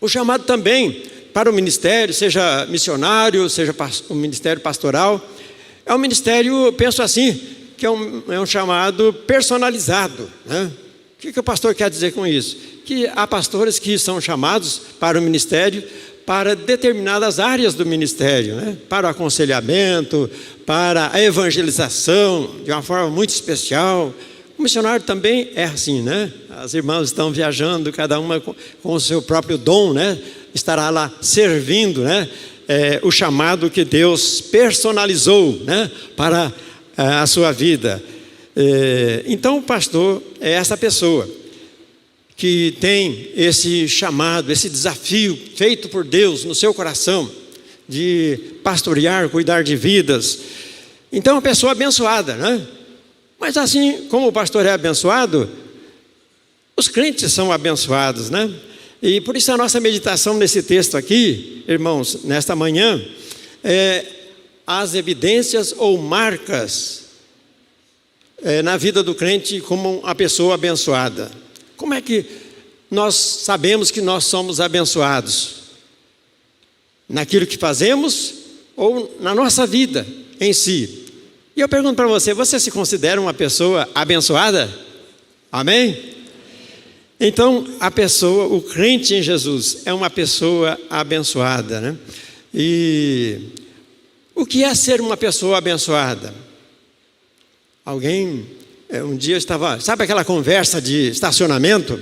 O chamado também para o ministério, seja missionário, seja o ministério pastoral, é um ministério, penso assim, que é um chamado personalizado, né? O que o pastor quer dizer com isso? Que há pastores que são chamados para o ministério, para determinadas áreas do ministério, né? Para o aconselhamento, para a evangelização, de uma forma muito especial. O missionário também é assim, né? As irmãs estão viajando, cada uma com o seu próprio dom, né? Estará lá servindo, né? O chamado que Deus personalizou, né? Para a sua vida. Então o pastor é essa pessoa que tem esse chamado, esse desafio feito por Deus no seu coração de pastorear, cuidar de vidas. Então é uma pessoa abençoada, né? Mas assim como o pastor é abençoado, os crentes são abençoados, né? E por isso a nossa meditação nesse texto aqui, irmãos, nesta manhã, é as evidências ou marcas na vida do crente como a pessoa abençoada. Como é que nós sabemos que nós somos abençoados? Naquilo que fazemos ou na nossa vida em si? E eu pergunto para você, você se considera uma pessoa abençoada? Amém? Então, a pessoa, o crente em Jesus é uma pessoa abençoada, né? E o que é ser uma pessoa abençoada? Um dia eu estava, sabe aquela conversa de estacionamento?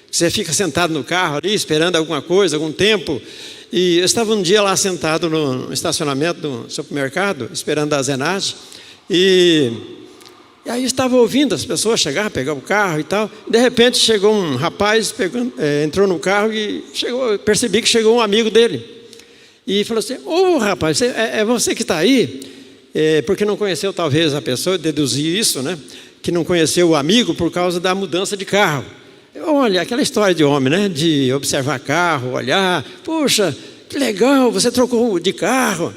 Que você fica sentado no carro ali, esperando alguma coisa, algum tempo. E eu estava um dia lá sentado no estacionamento do supermercado, esperando a zenagem. E aí estava ouvindo as pessoas chegar, pegar o carro e tal. De repente chegou um rapaz, entrou no carro e percebi que chegou um amigo dele. E falou assim: ô rapaz, é você que está aí? Porque não conheceu talvez a pessoa, deduzi isso, né? Que não conheceu o amigo por causa da mudança de carro. Olha, aquela história de homem, né? De observar carro, olhar. Puxa, que legal, você trocou de carro.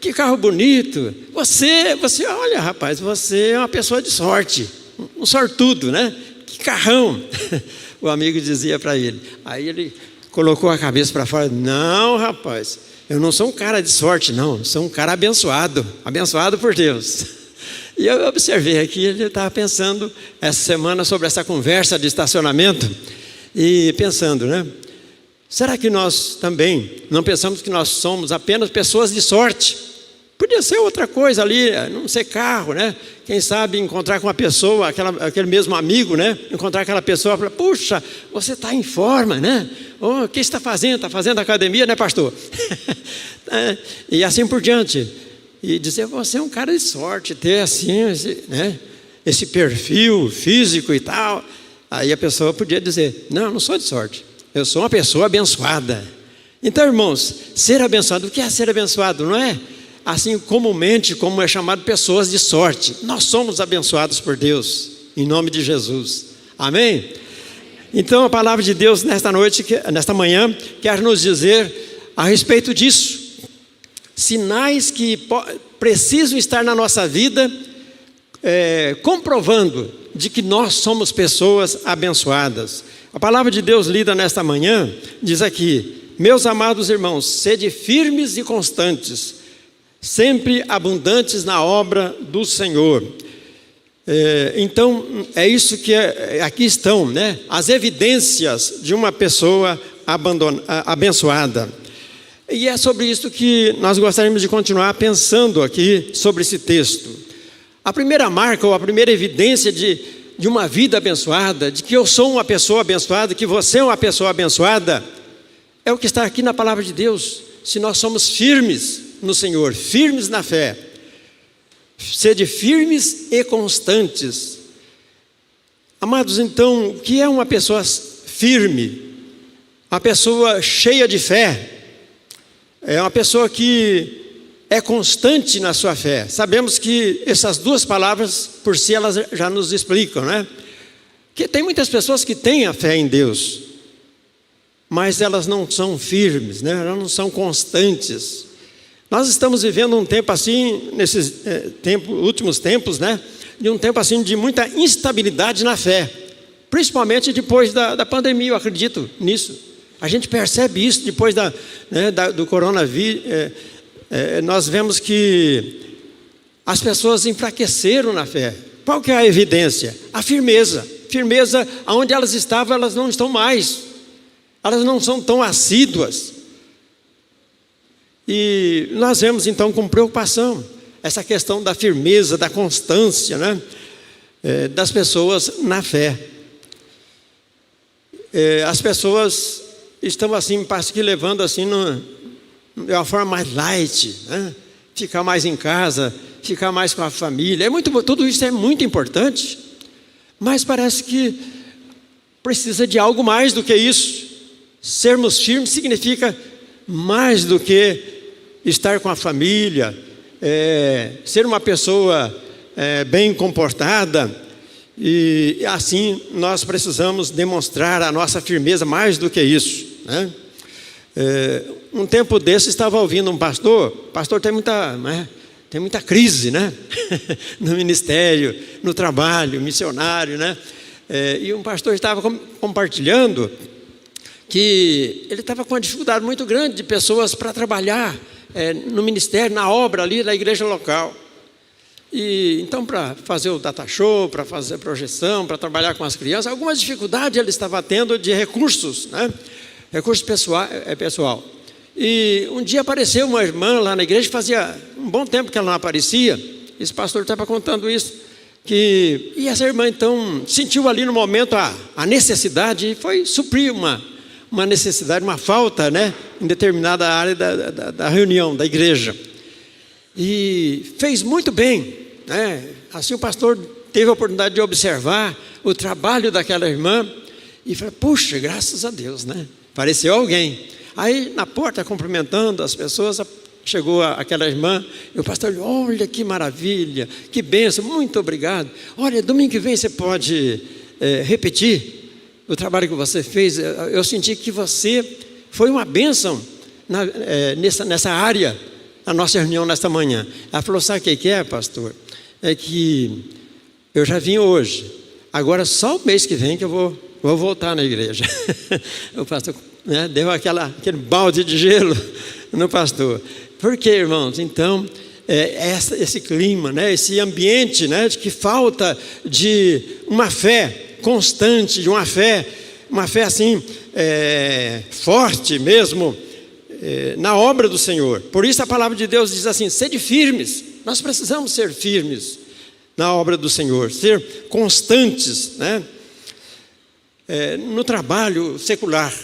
Que carro bonito. Você, olha rapaz, você é uma pessoa de sorte. Um sortudo, né? Que carrão. O amigo dizia para ele. Aí ele colocou a cabeça para fora. Não, rapaz, eu não sou um cara de sorte, não. Sou um cara abençoado. Abençoado por Deus. E eu observei aqui, ele estava pensando essa semana sobre essa conversa de estacionamento. E pensando, né? Será que nós também não pensamos que nós somos apenas pessoas de sorte? Podia ser outra coisa ali, não ser carro, né? Quem sabe encontrar com uma pessoa, aquele mesmo amigo, né? Encontrar aquela pessoa e falar: puxa, você está em forma, né? O que está fazendo? Está fazendo academia, né, pastor? E assim por diante. E dizer: você é um cara de sorte, ter assim, esse perfil físico e tal. Aí a pessoa podia dizer: não sou de sorte, eu sou uma pessoa abençoada. Então, irmãos, ser abençoado, o que é ser abençoado? Não é assim comumente como é chamado pessoas de sorte. Nós somos abençoados por Deus, em nome de Jesus. Amém? Então a palavra de Deus nesta manhã quer nos dizer a respeito disso. Sinais que precisam estar na nossa vida, comprovando de que nós somos pessoas abençoadas. A palavra de Deus lida nesta manhã diz aqui: meus amados irmãos, sede firmes e constantes, sempre abundantes na obra do Senhor. Então é isso que aqui estão, né? As evidências de uma pessoa abençoada. E é sobre isso que nós gostaríamos de continuar pensando aqui sobre esse texto. A primeira marca ou a primeira evidência de uma vida abençoada, de que eu sou uma pessoa abençoada, que você é uma pessoa abençoada, é o que está aqui na palavra de Deus. Se nós somos firmes no Senhor, firmes na fé, sede firmes e constantes. Amados, então, o que é uma pessoa firme? Uma pessoa cheia de fé. É uma pessoa que é constante na sua fé. Sabemos que essas duas palavras, por si, elas já nos explicam, né? Que tem muitas pessoas que têm a fé em Deus, mas elas não são firmes, né? Elas não são constantes. Nós estamos vivendo um tempo assim, nesses últimos tempos, né? De um tempo assim de muita instabilidade na fé, principalmente depois da pandemia, eu acredito nisso. A gente percebe isso depois do coronavírus. Nós vemos que as pessoas enfraqueceram na fé. Qual que é a evidência? A firmeza. Firmeza, onde elas estavam, elas não estão mais. Elas não são tão assíduas. E nós vemos então com preocupação essa questão da firmeza, da constância, né? Das pessoas na fé. As pessoas estão assim, parece que levando assim de uma forma mais light, né? Ficar mais em casa, ficar mais com a família. Tudo isso é muito importante, mas parece que precisa de algo mais do que isso. Sermos firmes significa mais do que estar com a família, ser uma pessoa bem comportada, e assim nós precisamos demonstrar a nossa firmeza mais do que isso, né? Um tempo desse estava ouvindo um pastor. O pastor tem muita crise, né? No ministério, no trabalho, missionário, né? E um pastor estava compartilhando que ele estava com uma dificuldade muito grande de pessoas para trabalhar no ministério, na obra ali da igreja local. E então, para fazer o data show, para fazer a projeção, para trabalhar com as crianças, algumas dificuldades ele estava tendo de recursos, né? Recurso pessoal. E um dia apareceu uma irmã lá na igreja, fazia um bom tempo que ela não aparecia. Esse pastor estava contando isso. E essa irmã então sentiu ali no momento a necessidade e foi suprir uma necessidade, uma falta, né, em determinada área da reunião, da igreja. E fez muito bem, né? Assim o pastor teve a oportunidade de observar o trabalho daquela irmã e falou: puxa, graças a Deus, né? Apareceu alguém. Aí na porta, cumprimentando as pessoas, chegou aquela irmã e o pastor: olha que maravilha, que bênção, muito obrigado. Olha, domingo que vem você pode repetir o trabalho que você fez. Eu senti que você foi uma bênção nessa área, na nossa reunião nesta manhã. Ela falou: sabe o que é, pastor? É que eu já vim hoje, agora só o mês que vem que eu vou voltar na igreja. O pastor, né, deu aquele balde de gelo no pastor. Por quê, irmãos? Então, esse clima, né, esse ambiente, né, de que falta de uma fé constante, de uma fé assim, forte mesmo, na obra do Senhor. Por isso a palavra de Deus diz assim: sede firmes. Nós precisamos ser firmes na obra do Senhor, ser constantes, né? No trabalho secular,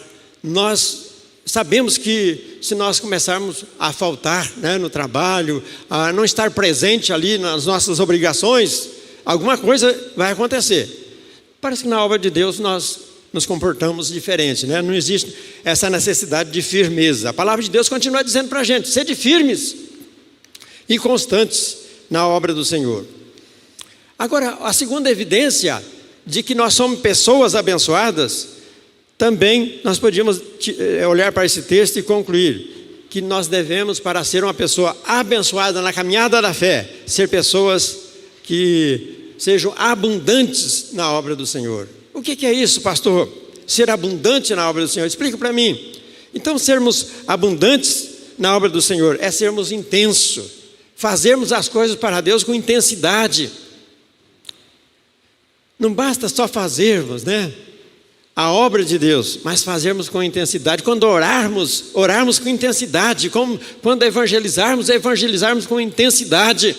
nós sabemos que se nós começarmos a faltar, né, no trabalho, a não estar presente ali nas nossas obrigações, alguma coisa vai acontecer. Parece que na obra de Deus nós nos comportamos diferente, né? Não existe essa necessidade de firmeza. A palavra de Deus continua dizendo para a gente: sede firmes e constantes na obra do Senhor. Agora, a segunda evidência de que nós somos pessoas abençoadas, também nós podíamos olhar para esse texto e concluir que nós devemos, para ser uma pessoa abençoada na caminhada da fé, ser pessoas que sejam abundantes na obra do Senhor. O que é isso, pastor? Ser abundante na obra do Senhor? Explica para mim. Então, sermos abundantes na obra do Senhor é sermos intensos, fazermos as coisas para Deus com intensidade. Não basta só fazermos, né, a obra de Deus, mas fazermos com intensidade. Quando orarmos com intensidade. Quando evangelizarmos com intensidade.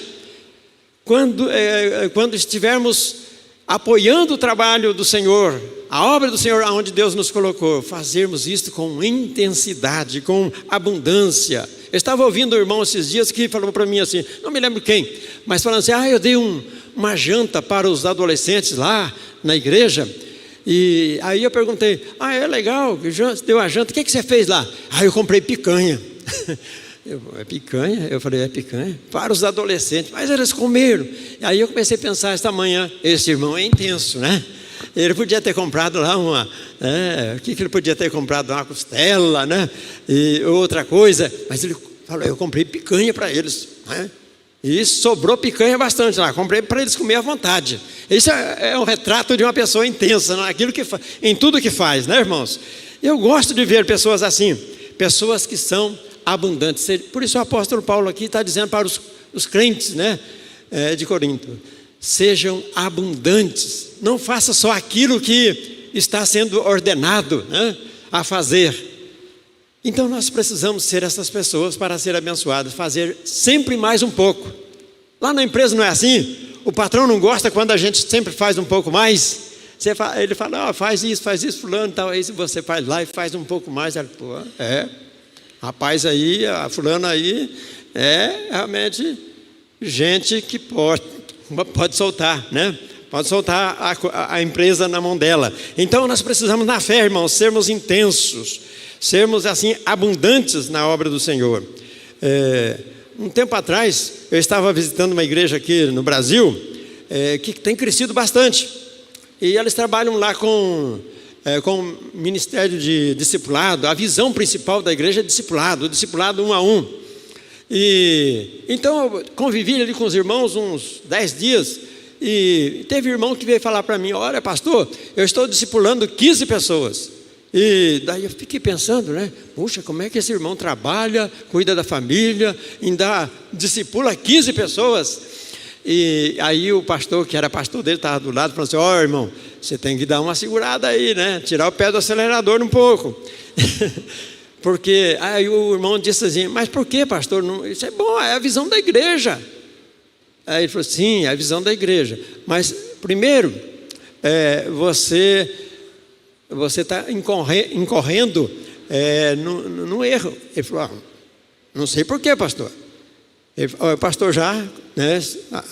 Quando estivermos apoiando o trabalho do Senhor, a obra do Senhor aonde Deus nos colocou, fazermos isso com intensidade, com abundância. Eu estava ouvindo um irmão esses dias que falou para mim assim, não me lembro quem, mas falando assim: eu dei uma janta para os adolescentes lá na igreja. E aí eu perguntei: é legal, deu uma janta, o que você fez lá? Eu comprei picanha. É picanha? Eu falei: é picanha? Para os adolescentes. Mas eles comeram. Aí eu comecei a pensar esta manhã: esse irmão é intenso, né? Ele podia ter comprado lá o que ele podia ter comprado? Uma costela, né? E outra coisa. Mas ele falou: eu comprei picanha para eles, né? E sobrou picanha bastante lá. Comprei para eles comer à vontade. Isso é um retrato de uma pessoa intensa naquilo que em tudo que faz, né, irmãos? Eu gosto de ver pessoas assim, pessoas que são abundantes. Por isso o apóstolo Paulo aqui está dizendo para os crentes, né, de Corinto: sejam abundantes, não faça só aquilo que está sendo ordenado, né, a fazer. Então nós precisamos ser essas pessoas para ser abençoadas, fazer sempre mais um pouco. Lá na empresa não é assim? O patrão não gosta quando a gente sempre faz um pouco mais. Ele fala, faz isso, fulano, tal. Aí você faz lá e faz um pouco mais. Ele, rapaz aí, a fulano aí é realmente gente que pode soltar, né? Pode soltar a empresa na mão dela. Então nós precisamos, na fé, irmãos, sermos intensos, sermos assim abundantes na obra do Senhor. Um tempo atrás eu estava visitando uma igreja aqui no Brasil, que tem crescido bastante, e eles trabalham lá com o ministério de discipulado. A visão principal da igreja é discipulado, o discipulado 1 a 1. E então eu convivi ali com os irmãos uns 10 dias, e teve irmão que veio falar para mim: olha, pastor, eu estou discipulando 15 pessoas. E daí eu fiquei pensando, né? Puxa, como é que esse irmão trabalha, cuida da família, ainda discipula 15 pessoas? E aí o pastor, que era pastor dele, estava do lado, falou assim: irmão, você tem que dar uma segurada aí, né? Tirar o pé do acelerador um pouco. Porque aí o irmão disse assim: mas por que, pastor? Isso é bom, é a visão da igreja. Aí ele falou: sim, é a visão da igreja. Mas primeiro, você está incorrendo no erro. Ele falou: não sei por quê, pastor. O pastor já, né,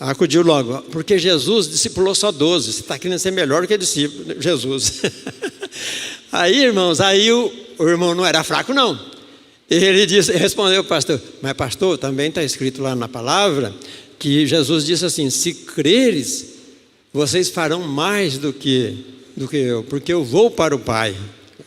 acudiu logo: porque Jesus discipulou só 12. Você está querendo ser melhor que discípulo, Jesus. Aí, irmãos, o irmão não era fraco, não. Ele respondeu ao pastor: mas pastor, também está escrito lá na palavra que Jesus disse assim: se creres, vocês farão mais do que eu, porque eu vou para o Pai.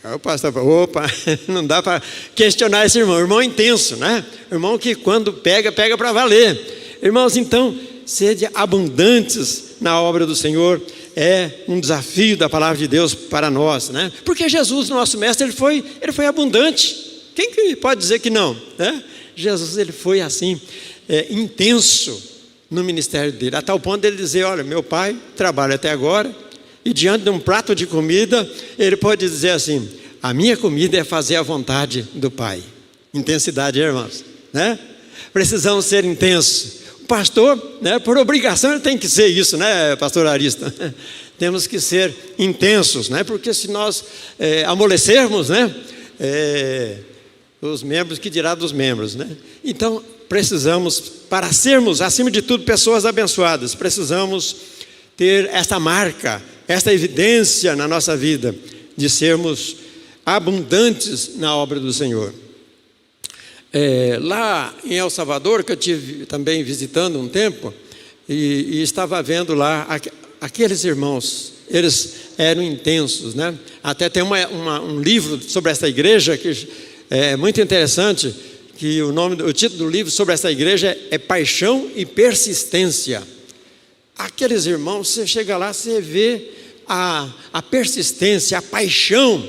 Aí o pastor falou: opa, não dá para questionar esse irmão. Irmão intenso, né? Irmão que quando pega para valer. Irmãos, então, sede abundantes na obra do Senhor. É um desafio da palavra de Deus para nós, né? Porque Jesus, nosso mestre, ele foi abundante. Quem que pode dizer que não, né? Jesus, ele foi assim, intenso no ministério dele, a tal ponto dele dizer: olha, meu pai trabalha até agora, e diante de um prato de comida, ele pode dizer assim: a minha comida é fazer a vontade do Pai. Intensidade, irmãos, né? Precisamos ser intensos. O pastor, né, por obrigação, ele tem que ser isso, né, pastor Arista? Temos que ser intensos, né? Porque se nós amolecermos, né, os membros, que dirá dos membros, né? Então, precisamos, para sermos, acima de tudo, pessoas abençoadas, precisamos ter esta marca, esta evidência na nossa vida, de sermos abundantes na obra do Senhor. Lá em El Salvador, que eu estive também visitando um tempo, e estava vendo lá aqueles irmãos, eles eram intensos, né? Até tem um livro sobre essa igreja que é muito interessante, que o título do livro sobre essa igreja é Paixão e Persistência. Aqueles irmãos, você chega lá, você vê a persistência, a paixão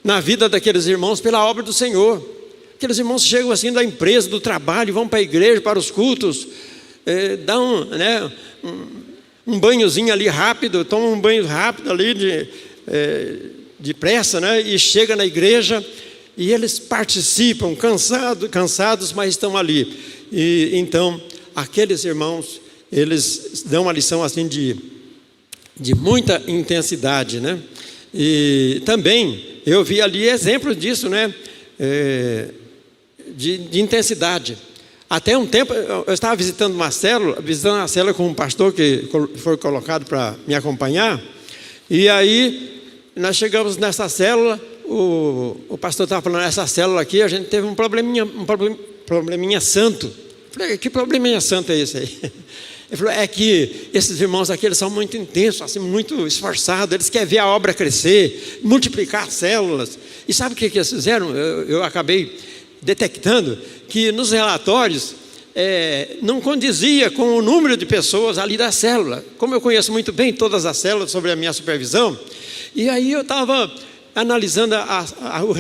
na vida daqueles irmãos pela obra do Senhor. Aqueles irmãos chegam assim da empresa, do trabalho, vão para a igreja, para os cultos, dão, né, um banhozinho ali rápido, tomam um banho rápido ali de pressa, né, e chega na igreja e eles participam, cansados, mas estão ali. E então aqueles irmãos, eles dão uma lição assim de muita intensidade, né? E também eu vi ali exemplos disso, né? De intensidade. Até um tempo eu estava visitando uma célula com um pastor que foi colocado para me acompanhar, e aí nós chegamos nessa célula, o pastor estava falando: essa célula aqui a gente teve um probleminha santo. Eu falei: que probleminha santo é esse aí? Ele falou: é que esses irmãos aqui, eles são muito intensos, assim, muito esforçados, eles querem ver a obra crescer, multiplicar células. E sabe o que eles fizeram? Eu acabei detectando que nos relatórios não condizia com o número de pessoas ali da célula. Como eu conheço muito bem todas as células, sobre a minha supervisão, e aí eu estava analisando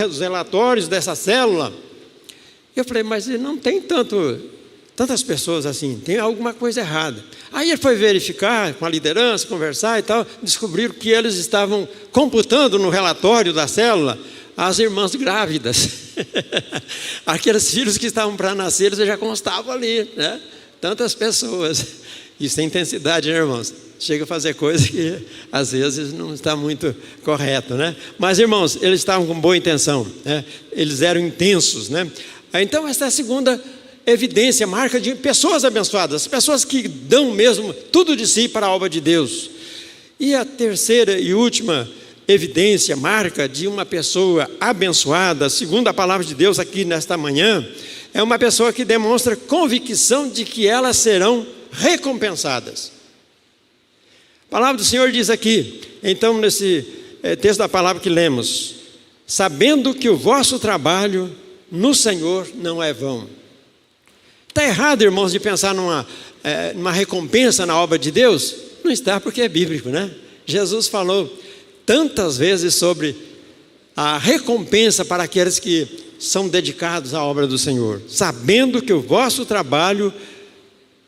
os relatórios dessa célula. Eu falei, mas não tem tantas pessoas assim, tem alguma coisa errada. Aí ele foi verificar com a liderança, conversar e tal, descobriram que eles estavam computando no relatório da célula as irmãs grávidas. Aqueles filhos que estavam para nascer, eles já constavam ali, né? Tantas pessoas. Isso tem intensidade, né, irmãos? Chega a fazer coisa que às vezes não está muito correto, né? Mas, irmãos, eles estavam com boa intenção, né? Eles eram intensos, né? Então, essa é a segunda evidência, marca de pessoas abençoadas, pessoas que dão mesmo tudo de si para a obra de Deus. E a terceira e última evidência, marca de uma pessoa abençoada, segundo a palavra de Deus aqui nesta manhã, é uma pessoa que demonstra convicção de que elas serão recompensadas. A palavra do Senhor diz aqui, então, nesse texto da palavra que lemos: sabendo que o vosso trabalho no Senhor não é vão. Está errado, irmãos, de pensar numa recompensa na obra de Deus? Não está, porque é bíblico, né? Jesus falou tantas vezes sobre a recompensa para aqueles que são dedicados à obra do Senhor. Sabendo que o vosso trabalho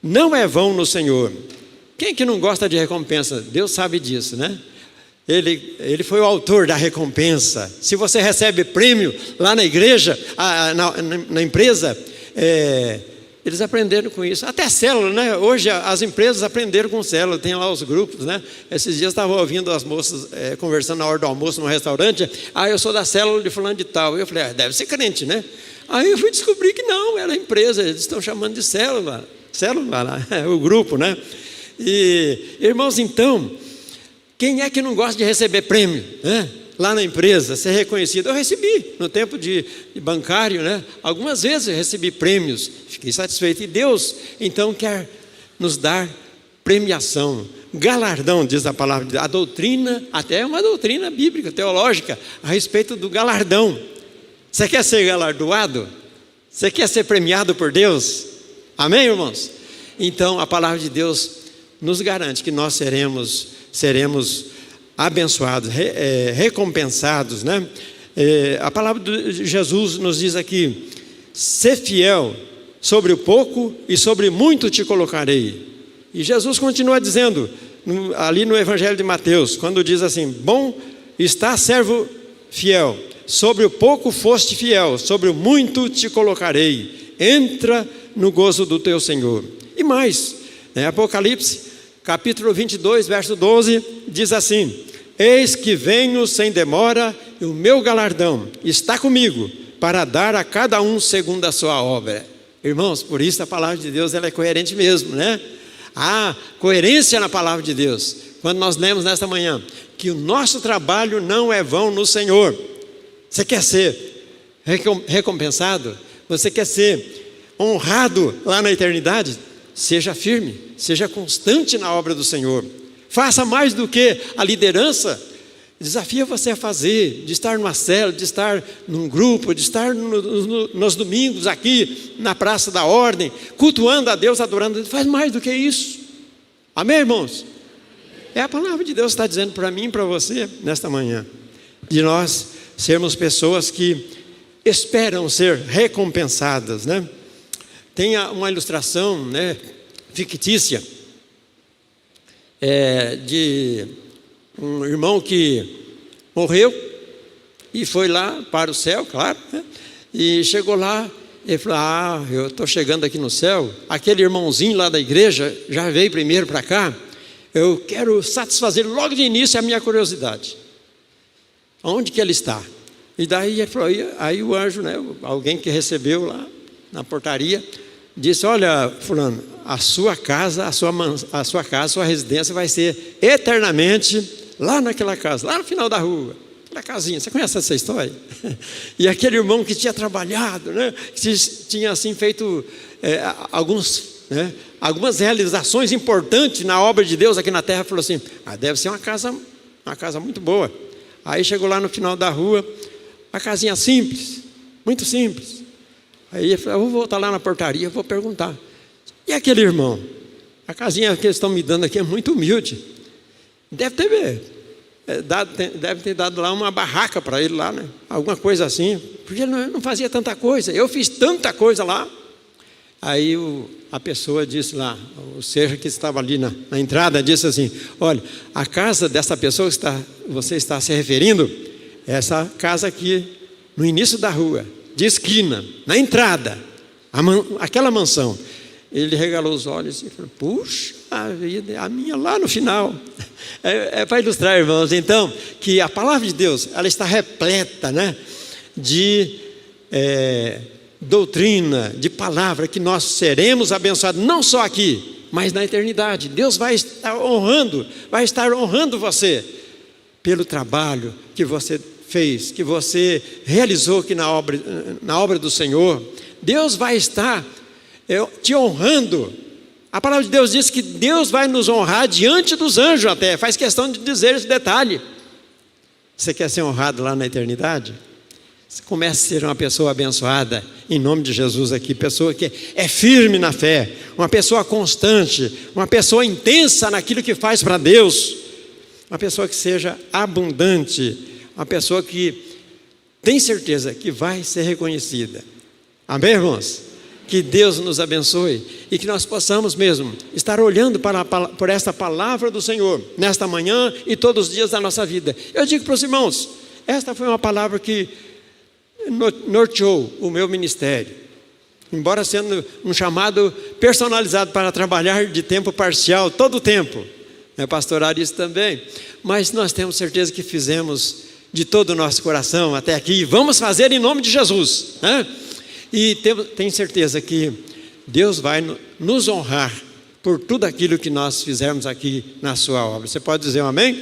não é vão no Senhor. Quem que não gosta de recompensa? Deus sabe disso, né? Ele foi o autor da recompensa. Se você recebe prêmio lá na igreja, na empresa, eles aprenderam com isso. Até célula, né? Hoje as empresas aprenderam com célula, tem lá os grupos, né? Esses dias eu estava ouvindo as moças conversando na hora do almoço no restaurante. Eu sou da célula de fulano de tal. Eu falei, deve ser crente, né? Aí eu fui descobrir que não, era empresa, eles estão chamando de célula lá, o grupo, né? E, irmãos, então, quem é que não gosta de receber prêmio, né? Lá na empresa, ser reconhecido? Eu recebi, no tempo de bancário, né? Algumas vezes eu recebi prêmios, fiquei satisfeito. E Deus, então, quer nos dar premiação, galardão, diz a palavra de Deus. A doutrina, até uma doutrina bíblica, teológica, a respeito do galardão. Você quer ser galardoado? Você quer ser premiado por Deus? Amém, irmãos? Então, a palavra de Deus nos garante que nós seremos abençoados, recompensados, né? A palavra de Jesus nos diz aqui: ser fiel sobre o pouco e sobre muito te colocarei. E Jesus continua dizendo, ali no Evangelho de Mateus, quando diz assim: bom está servo fiel, sobre o pouco foste fiel, sobre o muito te colocarei, entra no gozo do teu Senhor. E mais, Apocalipse capítulo 22, verso 12, diz assim: eis que venho sem demora, e o meu galardão está comigo, para dar a cada um segundo a sua obra. Irmãos, por isso a palavra de Deus ela é coerente mesmo, né? Há coerência na palavra de Deus. Quando nós lemos nesta manhã que o nosso trabalho não é vão no Senhor. Você quer ser recompensado? Você quer ser honrado lá na eternidade? Seja firme, seja constante na obra do Senhor. Faça mais do que a liderança desafia você a fazer, de estar numa célula, de estar num grupo, de estar nos domingos aqui na Praça da Ordem, cultuando a Deus, adorando a Deus. Faz mais do que isso. Amém, irmãos? É a palavra de Deus que está dizendo para mim e para você nesta manhã, de nós sermos pessoas que esperam ser recompensadas, né? Tem uma ilustração, né, fictícia, de um irmão que morreu e foi lá para o céu, claro, né? E chegou lá e falou: eu estou chegando aqui no céu, aquele irmãozinho lá da igreja já veio primeiro para cá, eu quero satisfazer logo de início a minha curiosidade. Onde que ele está? E daí ele falou, aí o anjo, né, alguém que recebeu lá na portaria, disse: olha, fulano, a sua casa, a sua residência vai ser eternamente lá naquela casa, lá no final da rua, aquela casinha. Você conhece essa história? E aquele irmão que tinha trabalhado, né, que tinha assim feito algumas realizações importantes na obra de Deus aqui na terra, falou assim: deve ser uma casa muito boa. Aí chegou lá no final da rua, a casinha simples, muito simples. Aí ele falou: eu vou voltar lá na portaria, vou perguntar. E aquele irmão? A casinha que eles estão me dando aqui é muito humilde. Deve ter deve ter dado lá uma barraca para ele lá, né? Alguma coisa assim, porque ele não fazia tanta coisa. Eu fiz tanta coisa lá. Aí a pessoa disse lá, o senhor que estava ali na entrada, disse assim: olha, a casa dessa pessoa que você está se referindo, é essa casa aqui, no início da rua, de esquina, na entrada, aquela mansão. Ele regalou os olhos e falou: puxa, a minha lá no final. É para ilustrar, irmãos, então, que a palavra de Deus, ela está repleta, né, de doutrina, de palavra, que nós seremos abençoados, não só aqui, mas na eternidade. Deus vai estar honrando você pelo trabalho que você fez, que você realizou aqui na obra do Senhor. Deus vai estar te honrando. A palavra de Deus diz que Deus vai nos honrar diante dos anjos até. Faz questão de dizer esse detalhe. Você quer ser honrado lá na eternidade? Você comece a ser uma pessoa abençoada, em nome de Jesus aqui. Pessoa que é firme na fé, uma pessoa constante, uma pessoa intensa naquilo que faz para Deus, uma pessoa que seja abundante, uma pessoa que tem certeza que vai ser reconhecida. Amém, irmãos? Que Deus nos abençoe e que nós possamos mesmo estar olhando por esta palavra do Senhor nesta manhã e todos os dias da nossa vida. Eu digo para os irmãos, esta foi uma palavra que norteou o meu ministério, embora sendo um chamado personalizado para trabalhar de tempo parcial todo o tempo, pastorar isso também, mas nós temos certeza que fizemos de todo o nosso coração até aqui, vamos fazer em nome de Jesus, né? E tenho certeza que Deus vai nos honrar por tudo aquilo que nós fizermos aqui na sua obra. Você pode dizer um amém?